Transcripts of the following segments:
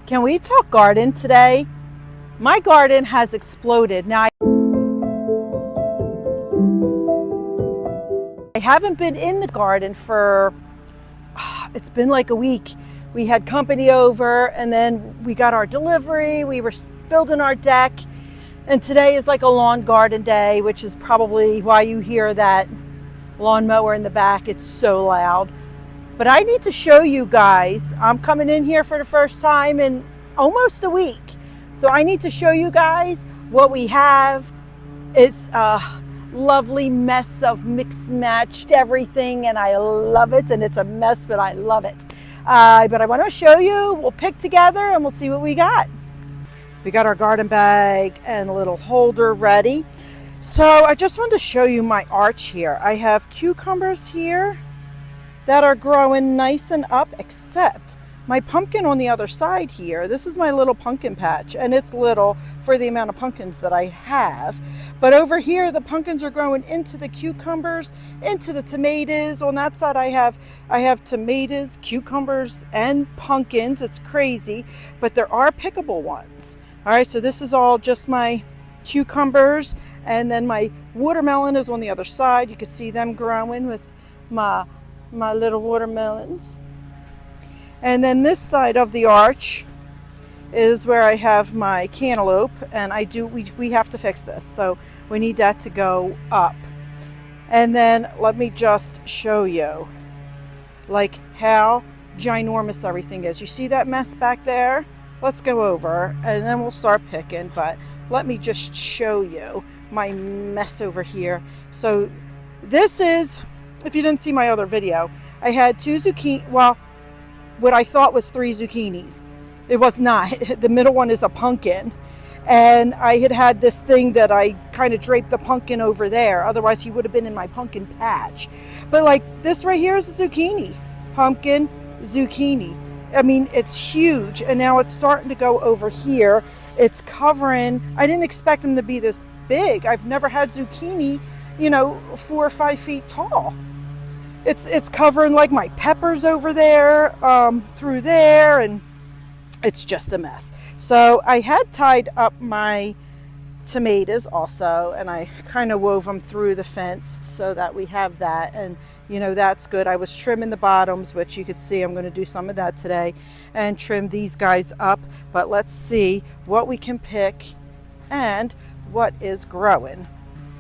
Can we talk garden today? My garden has exploded. Now, I haven't been in the garden for, it's been like a week. We had company over and then we got our delivery. We were building our deck. And today is like a lawn garden day, which is probably why you hear that lawnmower in the back. It's so loud. But I need to show you guys, I'm coming in here for the first time in almost a week. So I need to show you guys what we have. It's a lovely mess of mixed matched everything and I love it. And it's a mess, but I love it. But I want to show you, we'll pick together and we'll see what we got. We got our garden bag and a little holder ready. So I just wanted to show you my arch here. I have cucumbers here that are growing nice and up, except my pumpkin on the other side here. This is my little pumpkin patch, and it's little for the amount of pumpkins that I have. But over here, the pumpkins are growing into the cucumbers, into the tomatoes. On that side, I have tomatoes, cucumbers, and pumpkins. It's crazy, but there are pickable ones. All right, so this is all just my cucumbers, and then my watermelon is on the other side. You can see them growing with my little watermelons. And then this side of the arch is where I have my cantaloupe, and we have to fix this, so we need that to go up. And then let me just show you like how ginormous everything is. You see that mess back there? Let's go over and then we'll start picking, but let me just show you my mess over here. So this is, if you didn't see my other video, I had 2 zucchini, well, what I thought was 3 zucchinis. It was not. The middle one is a pumpkin. And I had this thing that I kind of draped the pumpkin over there. Otherwise, he would have been in my pumpkin patch. But like this right here is a zucchini. Pumpkin, zucchini. I mean, it's huge. And now it's starting to go over here. It's covering, I didn't expect them to be this big. I've never had zucchini, 4 or 5 feet tall. It's covering like my peppers over there, through there, and it's just a mess. So I had tied up my tomatoes also, and I kind of wove them through the fence so that we have that, and that's good. I was trimming the bottoms, which you could see I'm going to do some of that today, and trim these guys up. But let's see what we can pick and what is growing.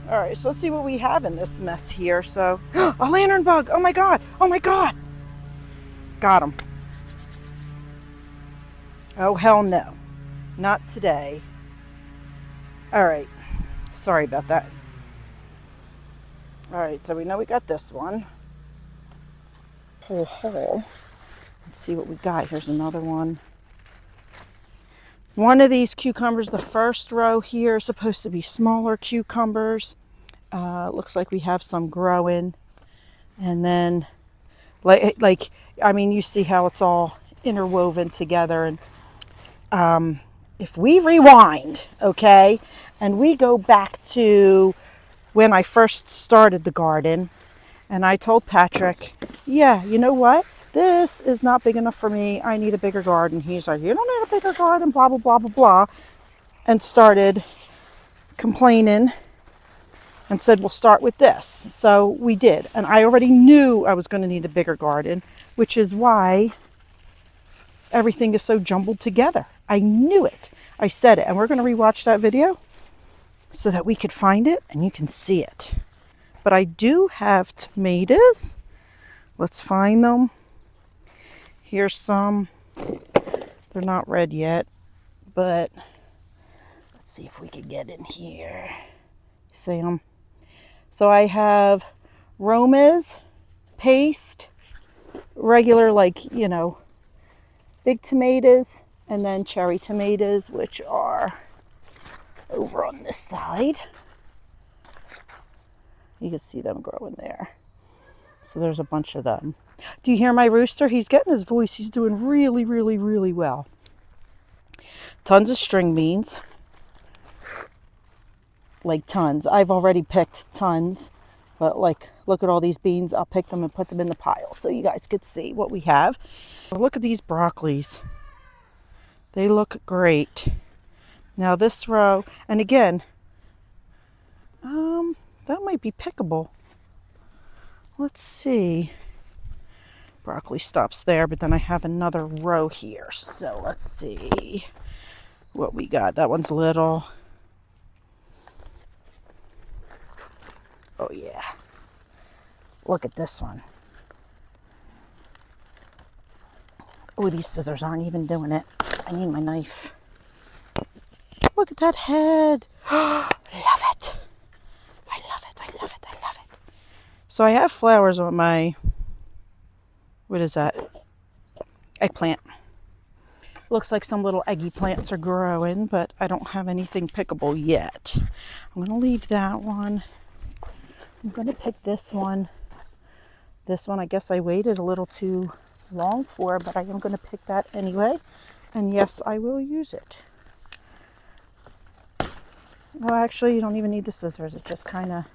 All right, so let's see what we have in this mess here. So, a lantern bug. Oh my God. Oh my God. Got him. Oh, hell no. Not today. All right. Sorry about that. All right, so we know we got this one. Hole. Let's see what we got. Here's another one. One of these cucumbers, the first row here, is supposed to be smaller cucumbers. Looks like we have some growing. And then, you see how it's all interwoven together. And if we rewind, okay, and we go back to when I first started the garden, and I told Patrick, yeah, you know what? This is not big enough for me. I need a bigger garden. He's like, you don't need a bigger garden, blah, blah, blah, blah, blah. And started complaining and said, we'll start with this. So we did. And I already knew I was going to need a bigger garden, which is why everything is so jumbled together. I knew it. I said it. And we're going to rewatch that video so that we could find it and you can see it. But I do have tomatoes. Let's find them. Here's some. They're not red yet, but let's see if we can get in here. See them? So I have Roma's, paste, regular big tomatoes, and then cherry tomatoes, which are over on this side. You can see them growing there. So there's a bunch of them. Do you hear my rooster? He's getting his voice. He's doing really, really, really well. Tons of string beans. Like tons. I've already picked tons. But look at all these beans. I'll pick them and put them in the pile so you guys could see what we have. Look at these broccolis. They look great. Now this row, and again, that might be pickable. Let's see. Broccoli stops there, but then I have another row here. So let's see what we got. That one's little. Oh yeah. Look at this one. Oh, these scissors aren't even doing it. I need my knife. Look at that head. Love it. I love it. I love it. I love it. So I have flowers on my, what is that? Eggplant. Looks like some little eggy plants are growing, but I don't have anything pickable yet. I'm going to leave that one. I'm going to pick this one. This one, I guess I waited a little too long for, but I am going to pick that anyway. And yes, I will use it. Oh, actually, you don't even need the scissors. It just kind of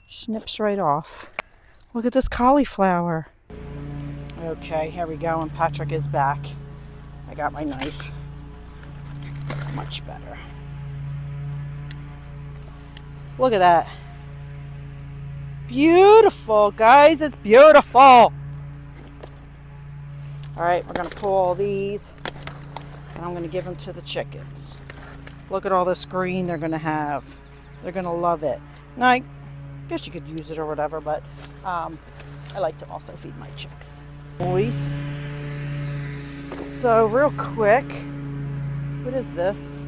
snips right off. Look at this cauliflower. Okay, here we go, and Patrick is back. I got my knife. Much better. Look at that. Beautiful, guys. It's beautiful. All right, we're going to pull all these, and I'm going to give them to the chickens. Look at all this green they're going to have. They're going to love it. Now, I guess you could use it or whatever, but I like to also feed my chicks. Boys. So real quick, what is this?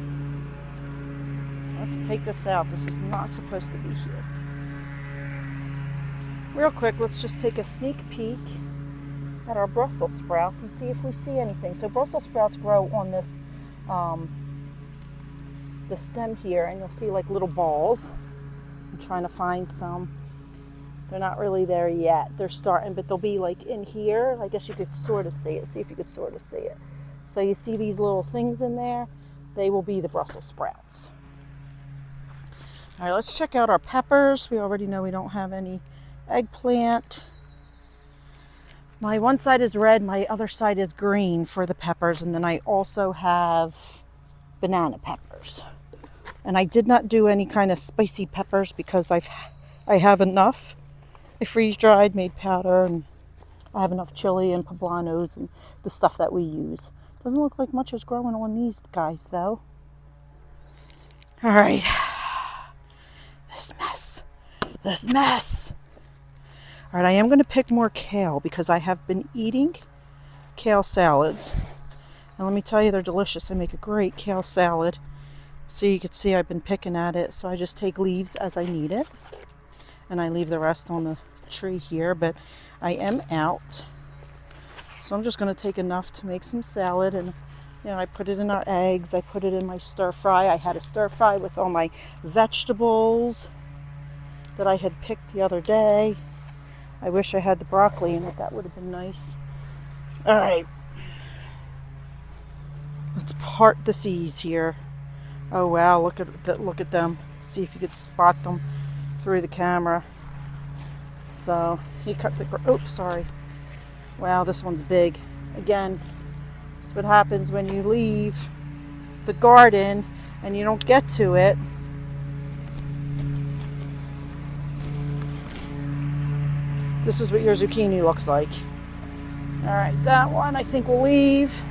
Let's take this out. This is not supposed to be here. Real quick, let's just take a sneak peek at our Brussels sprouts and see if we see anything. So Brussels sprouts grow on this the stem here, and you'll see like little balls. I'm trying to find some. They're not really there yet. They're starting, but they'll be like in here. I guess you could sort of see it. See if you could sort of see it. So you see these little things in there? They will be the Brussels sprouts. All right, let's check out our peppers. We already know we don't have any eggplant. My one side is red, my other side is green for the peppers, and then I also have banana peppers. And I did not do any kind of spicy peppers because I have enough. I freeze dried, made powder, and I have enough chili and poblanos and the stuff that we use. Doesn't look like much is growing on these guys though. All right, this mess. All right, I am going to pick more kale because I have been eating kale salads. And let me tell you, they're delicious. I make a great kale salad. So you can see I've been picking at it. So I just take leaves as I need it. And I leave the rest on the tree here. But I am out. So I'm just going to take enough to make some salad. And, you know, I put it in our eggs. I put it in my stir fry. I had a stir fry with all my vegetables that I had picked the other day. I wish I had the broccoli in it. That would have been nice. All right. Let's part the seeds here. Oh wow, look at them. See if you could spot them through the camera. So he cut the, oops, sorry. Wow, this one's big. Again, this is what happens when you leave the garden and you don't get to it. This is what your zucchini looks like. All right, that one I think we'll leave.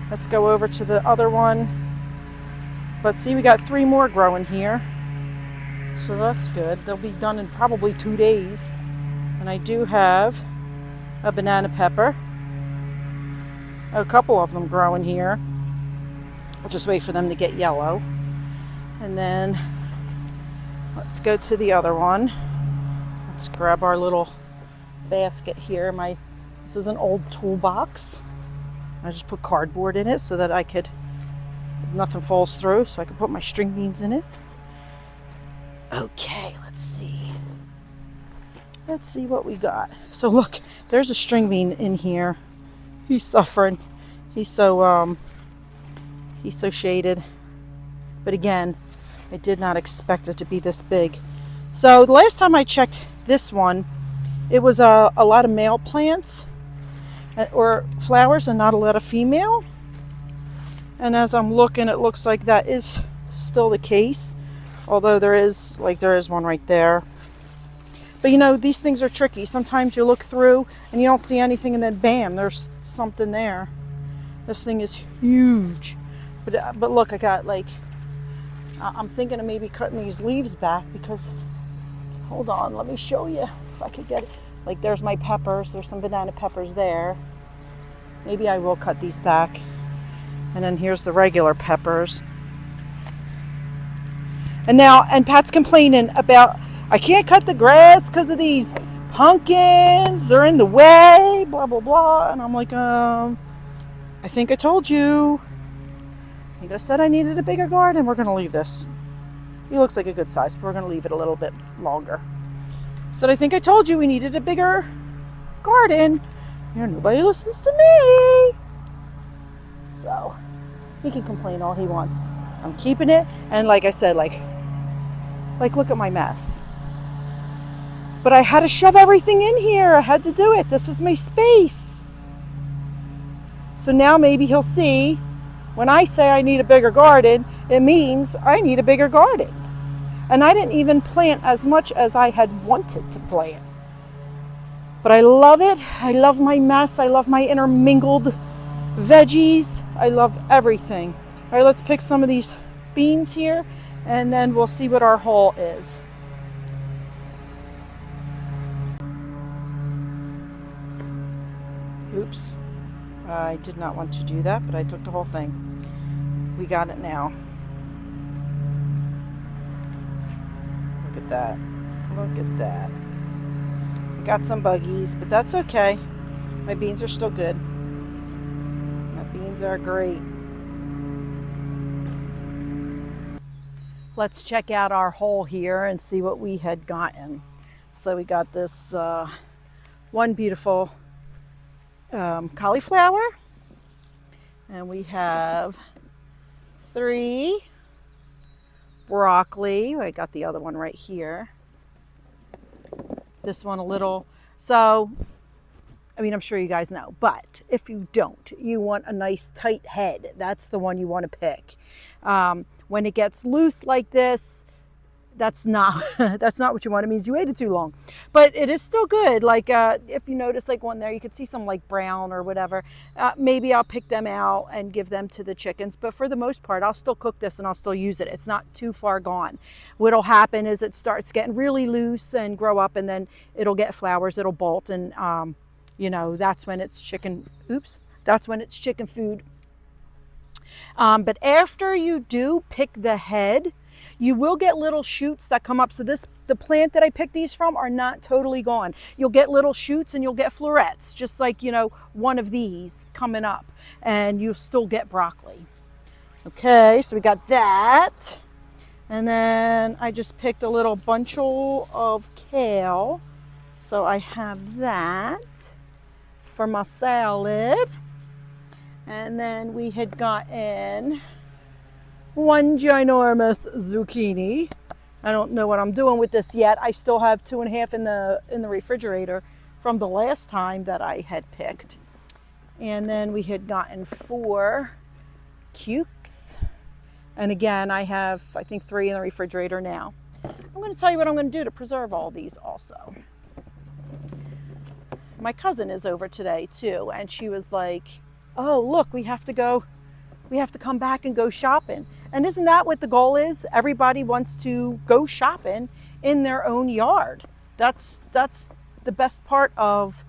Let's go over to the other one. But see, we got 3 more growing here. So that's good. They'll be done in probably 2 days. And I do have a banana pepper. A couple of them growing here. I'll just wait for them to get yellow. And then let's go to the other one. Let's grab our little basket here. This is an old toolbox. I just put cardboard in it so that nothing falls through, so I can put my string beans in it. Okay, let's see. Let's see what we got. So look, there's a string bean in here. He's suffering. He's so shaded. But again, I did not expect it to be this big. So the last time I checked this one, it was a lot of male plants or flowers and not a lot of female. And as I'm looking, it looks like that is still the case, although there is one right there. But you know, these things are tricky. Sometimes you look through and you don't see anything, and then bam, there's something there. This thing is huge. But look, I got like, I'm thinking of maybe cutting these leaves back because, hold on, let me show you if I could get it. Like, there's my peppers. There's some banana peppers there. Maybe I will cut these back. And then here's the regular peppers. And Pat's complaining about, I can't cut the grass because of these pumpkins. They're in the way, blah, blah, blah. And I'm like, I think I told you. I think I said I needed a bigger garden. We're going to leave this. He looks like a good size, but we're going to leave it a little bit longer. Said, I think I told you we needed a bigger garden. You know, nobody listens to me. So he can complain all he wants. I'm keeping it. And like I said, like look at my mess. But I had to shove everything in here. I had to do it. This was my space. So now maybe he'll see when I say I need a bigger garden, it means I need a bigger garden. And I didn't even plant as much as I had wanted to plant. But I love it. I love my mess. I love my intermingled veggies. I love everything. All right, let's pick some of these beans here, and then we'll see what our haul is. Oops. I did not want to do that, but I took the whole thing. We got it now. Look at that. Look at that. I got some buggies, but that's okay. My beans are still good. My beans are great. Let's check out our haul here and see what we had gotten. So we got this one beautiful cauliflower, and we have 3 broccoli. I got the other one right here. This one a little, so I mean, I'm sure you guys know, but if you don't, you want a nice tight head. That's the one you want to pick. When it gets loose like this, that's not what you want. It means you waited too long, but it is still good. Like if you notice, like one there, you could see some like brown or whatever. Maybe I'll pick them out and give them to the chickens, but for the most part, I'll still cook this and I'll still use it. It's not too far gone. What'll happen is it starts getting really loose and grow up, and then it'll get flowers, it'll bolt, and you know, that's when it's chicken. Oops, that's when it's chicken food. But after you do pick the head, you will get little shoots that come up. So the plant that I picked these from are not totally gone. You'll get little shoots and you'll get florets, just like, you know, one of these coming up, and you'll still get broccoli. Okay, so we got that. And then I just picked a little bunchful of kale. So I have that for my salad. And then we had gotten one ginormous zucchini. I don't know what I'm doing with this yet. I still have 2.5 in the refrigerator from the last time that I had picked. And then we had gotten 4 cukes. And again, I have, I think, 3 in the refrigerator now. I'm going to tell you what I'm going to do to preserve all these also. My cousin is over today too, and she was like, oh, look, we have to come back and go shopping. And isn't that what the goal is? Everybody wants to go shopping in their own yard. That's the best part of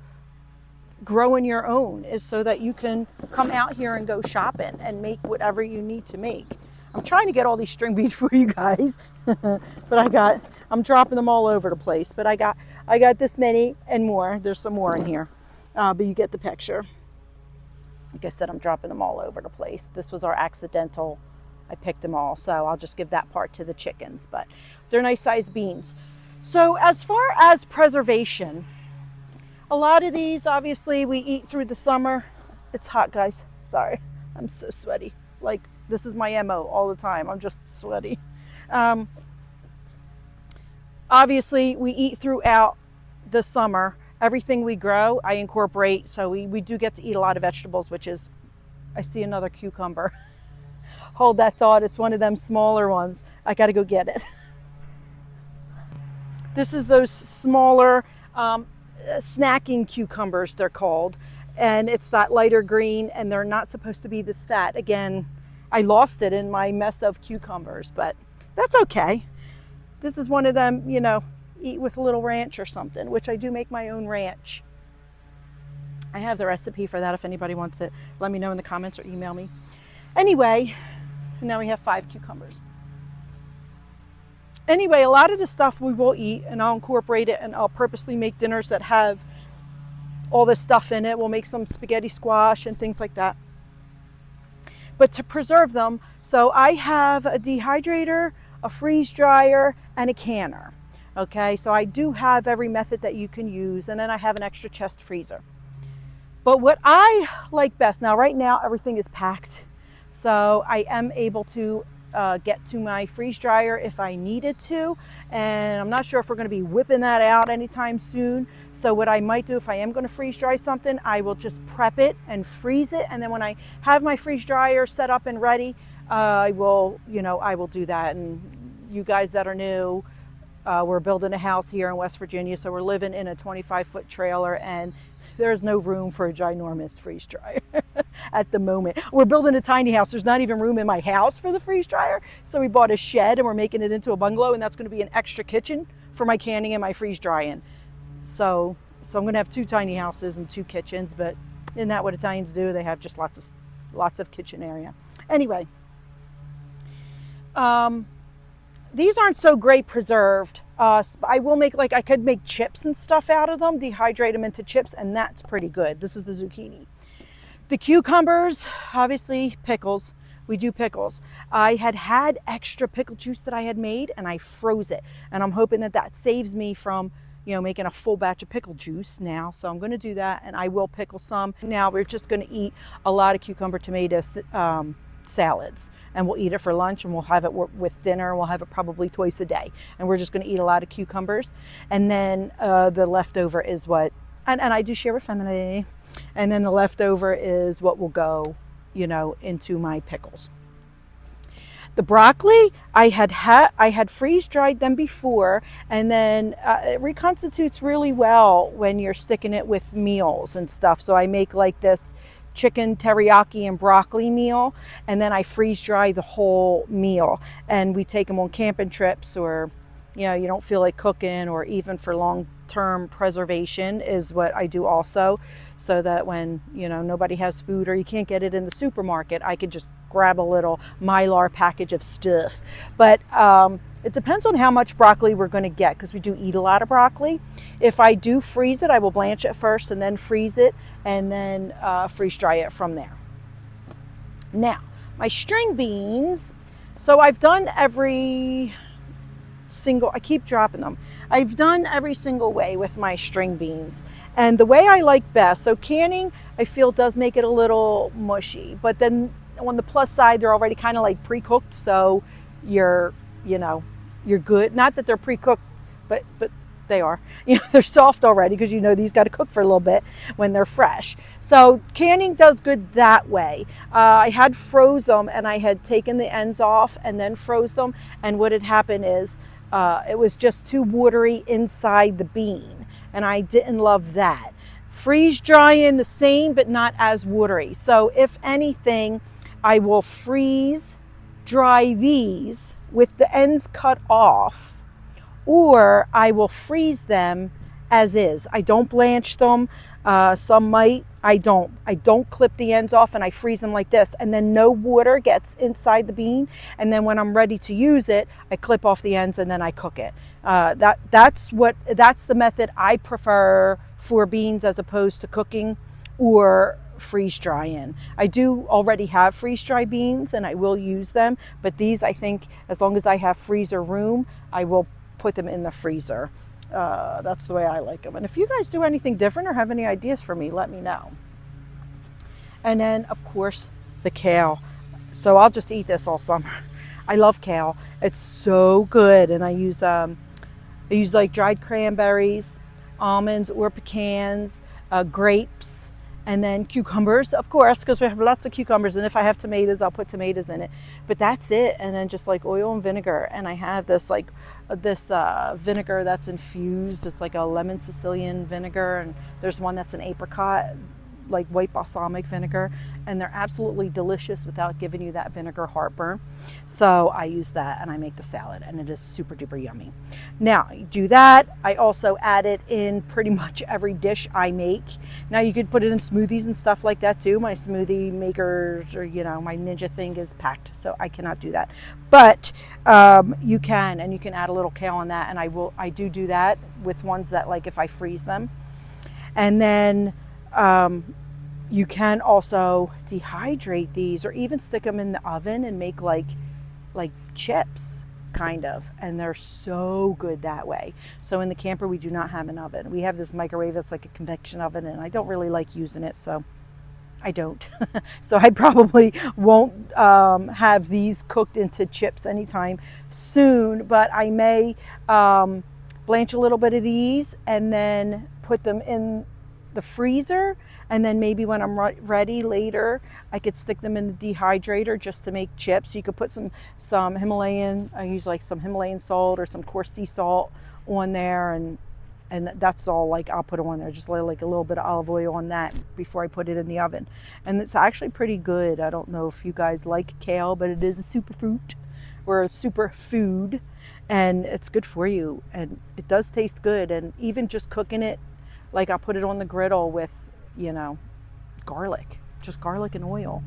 growing your own, is so that you can come out here and go shopping and make whatever you need to make. I'm trying to get all these string beans for you guys, but I'm dropping them all over the place. But I got this many and more. There's some more in here, but you get the picture. Like I said, I'm dropping them all over the place. This was our accidental. I picked them all, so I'll just give that part to the chickens, but they're nice sized beans. So as far as preservation, a lot of these, obviously, we eat through the summer. It's hot, guys. Sorry, I'm so sweaty. Like, this is my MO all the time. I'm just sweaty. Obviously, we eat throughout the summer. Everything we grow, I incorporate. So we do get to eat a lot of vegetables, which is, I see another cucumber. Hold that thought. It's one of them smaller ones. I got to go get it. This is those smaller snacking cucumbers, they're called. And it's that lighter green, and they're not supposed to be this fat. Again, I lost it in my mess of cucumbers, but that's okay. This is one of them, you know, eat with a little ranch or something, which I do make my own ranch. I have the recipe for that if anybody wants it. Let me know in the comments or email me. Anyway, now we have 5 cucumbers. Anyway, a lot of the stuff we will eat, and I'll incorporate it, and I'll purposely make dinners that have all this stuff in it. We'll make some spaghetti squash and things like that. But to preserve them, so I have a dehydrator, a freeze dryer, and a canner. Okay, so I do have every method that you can use, and then I have an extra chest freezer. But what I like best, now right now everything is packed, so I am able to get to my freeze dryer if I needed to, and I'm not sure if we're going to be whipping that out anytime soon. So what I might do, if I am going to freeze dry something, I will just prep it and freeze it, and then when I have my freeze dryer set up and ready, I will do that. And you guys that are new, we're building a house here in West Virginia, so we're living in a 25-foot trailer, and there's no room for a ginormous freeze dryer at the moment. We're building a tiny house. There's not even room in my house for the freeze dryer. So we bought a shed and we're making it into a bungalow, and that's going to be an extra kitchen for my canning and my freeze drying. So I'm going to have 2 tiny houses and 2 kitchens, but isn't that what Italians do? They have just lots of kitchen area. Anyway, these aren't so great preserved. I will make, like, I could make chips and stuff out of them, dehydrate them into chips, and that's pretty good. This is the zucchini. The cucumbers, obviously pickles. We do pickles. I had extra pickle juice that I had made, and I froze it. And I'm hoping that saves me from, you know, making a full batch of pickle juice now. So I'm going to do that, and I will pickle some. Now we're just going to eat a lot of cucumber tomato salads, and we'll eat it for lunch, and we'll have it with dinner. We'll have it probably twice a day, and we're just going to eat a lot of cucumbers. And then the leftover is what, and I do share with family, and then the leftover is what will go, you know, into my pickles. The broccoli, I had freeze dried them before, and then it reconstitutes really well when you're sticking it with meals and stuff. So I make like this chicken teriyaki and broccoli meal, and then I freeze dry the whole meal, and we take them on camping trips, or you know, you don't feel like cooking, or even for long-term preservation is what I do also, so that when, you know, nobody has food or you can't get it in the supermarket, I could just grab a little Mylar package of stuff. But it depends on how much broccoli we're going to get, because we do eat a lot of broccoli. If I do freeze it, I will blanch it first and then freeze it, and then freeze dry it from there. Now, my string beans, so I've done every single, I keep dropping them. I've done every single way with my string beans, and the way I like best. So canning, I feel, does make it a little mushy, but then on the plus side, they're already kind of like pre-cooked, so you're good. Not that they're pre-cooked, but they are. You know, they're soft already, because you know these got to cook for a little bit when they're fresh. So canning does good that way. I had froze them, and I had taken the ends off and then froze them, and what had happened is it was just too watery inside the bean, and I didn't love that. Freeze drying the same, but not as watery. So if anything, I will freeze dry these with the ends cut off, or I will freeze them as is. I don't blanch them. Some might. I don't clip the ends off, and I freeze them like this, and then no water gets inside the bean, and then when I'm ready to use it, I clip off the ends and then I cook it. That's the method I prefer for beans, as opposed to cooking or freeze drying. I do already have freeze dry beans, and I will use them, but these, I think, as long as I have freezer room, I will put them in the freezer. That's the way I like them. And if you guys do anything different or have any ideas for me, let me know. And then, of course, the kale. So I'll just eat this all summer. I love kale. It's so good. And I use like dried cranberries, almonds or pecans, grapes, And then cucumbers, of course, because we have lots of cucumbers. And if I have tomatoes, I'll put tomatoes in it. But that's it. And then just like oil and vinegar. And I have this vinegar that's infused. It's like a lemon Sicilian vinegar. And there's one that's an apricot, like white balsamic vinegar. And they're absolutely delicious without giving you that vinegar heartburn. So I use that and I make the salad, and it is super duper yummy. Now, you do that. I also add it in pretty much every dish I make. Now, you could put it in smoothies and stuff like that too. My smoothie makers, or my Ninja thing is packed, so I cannot do that. But you can, and you can add a little kale in that, and I do that with ones that, like, if I freeze them. And then you can also dehydrate these, or even stick them in the oven and make like chips, kind of, and they're so good that way. So in the camper, we do not have an oven. We have this microwave that's like a convection oven, and I don't really like using it, so I don't. So I probably won't have these cooked into chips anytime soon, but I may blanch a little bit of these and then put them in the freezer, and then maybe when I'm ready later, I could stick them in the dehydrator just to make chips. You could put some Himalayan, I use like some Himalayan salt or some coarse sea salt on there, and that's all. Like, I'll put on there, just like a little bit of olive oil on that before I put it in the oven. And it's actually pretty good. I don't know if you guys like kale, but it is a superfruit or a superfood, and it's good for you, and it does taste good. And even just cooking it, like, I'll put it on the griddle with garlic, just garlic and oil,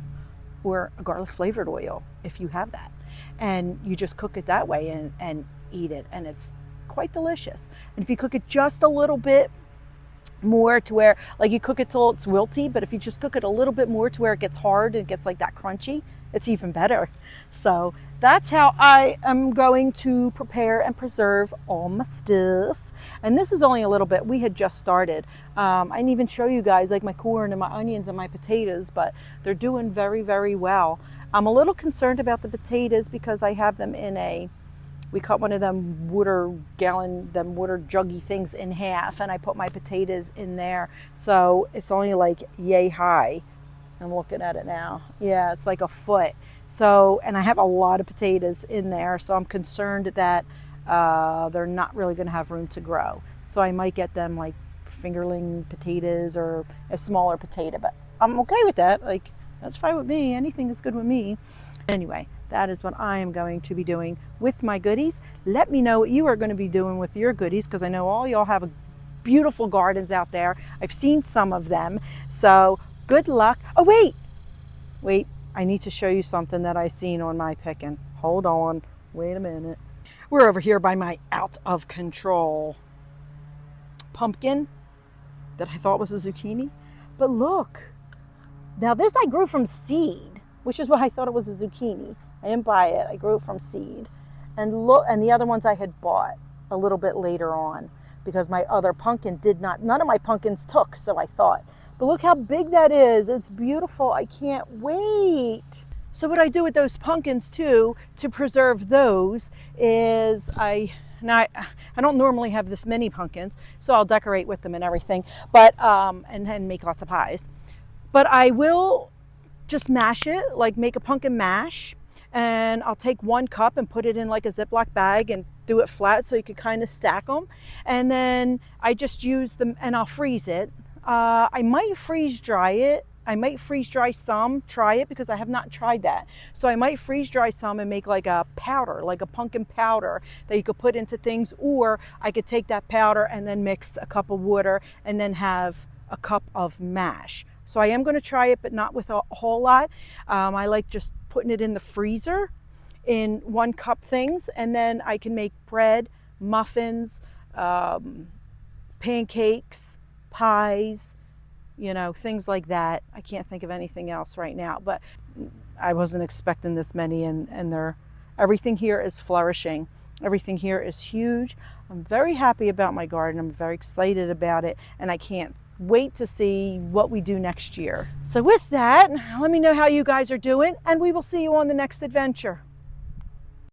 or a garlic flavored oil if you have that, and you just cook it that way and eat it, and it's quite delicious. And if you cook it just a little bit more to where, like, you cook it till it's wilty, but if you just cook it a little bit more to where it gets hard and it gets like that crunchy, it's even better. So that's how I am going to prepare and preserve all my stuff. And this is only a little bit. We had just started. I didn't even show you guys like my corn and my onions and my potatoes, but they're doing very, very well. I'm a little concerned about the potatoes because I have them in we cut one of them water juggy things in half, and I put my potatoes in there. So it's only like yay high. I'm looking at it now. Yeah, it's like a foot. So, and I have a lot of potatoes in there, so I'm concerned that they're not really going to have room to grow. So I might get them like fingerling potatoes or a smaller potato, but I'm okay with that. Like, that's fine with me. Anything is good with me. Anyway, that is what I am going to be doing with my goodies. Let me know what you are going to be doing with your goodies, because I know all y'all have beautiful gardens out there. I've seen some of them. So good luck. Oh, wait. I need to show you something that I seen on my picking. Hold on. Wait a minute. We're over here by my out of control pumpkin that I thought was a zucchini. But look, now this I grew from seed, which is why I thought it was a zucchini. I didn't buy it. I grew it from seed. And look, and the other ones I had bought a little bit later on, because my other pumpkin none of my pumpkins took, so I thought. But look how big that is. It's beautiful. I can't wait. So what I do with those pumpkins too, to preserve those, is I don't normally have this many pumpkins, so I'll decorate with them and everything, but and then make lots of pies. But I will just mash it, like make a pumpkin mash, and I'll take 1 cup and put it in like a Ziploc bag and do it flat so you could kind of stack them. And then I just use them, and I'll freeze it. I might freeze dry it. I might freeze dry some, try it, because I have not tried that. So I might freeze dry some and make like a powder, like a pumpkin powder that you could put into things, or I could take that powder and then mix a cup of water and then have a cup of mash. So I am going to try it, but not with a whole lot. I like just putting it in the freezer in 1 cup things, and then I can make bread, muffins, pancakes, pies, things like that. I can't think of anything else right now, but I wasn't expecting this many, and everything here is flourishing. Everything here is huge. I'm very happy about my garden. I'm very excited about it, and I can't wait to see what we do next year. So with that, let me know how you guys are doing, and we will see you on the next adventure.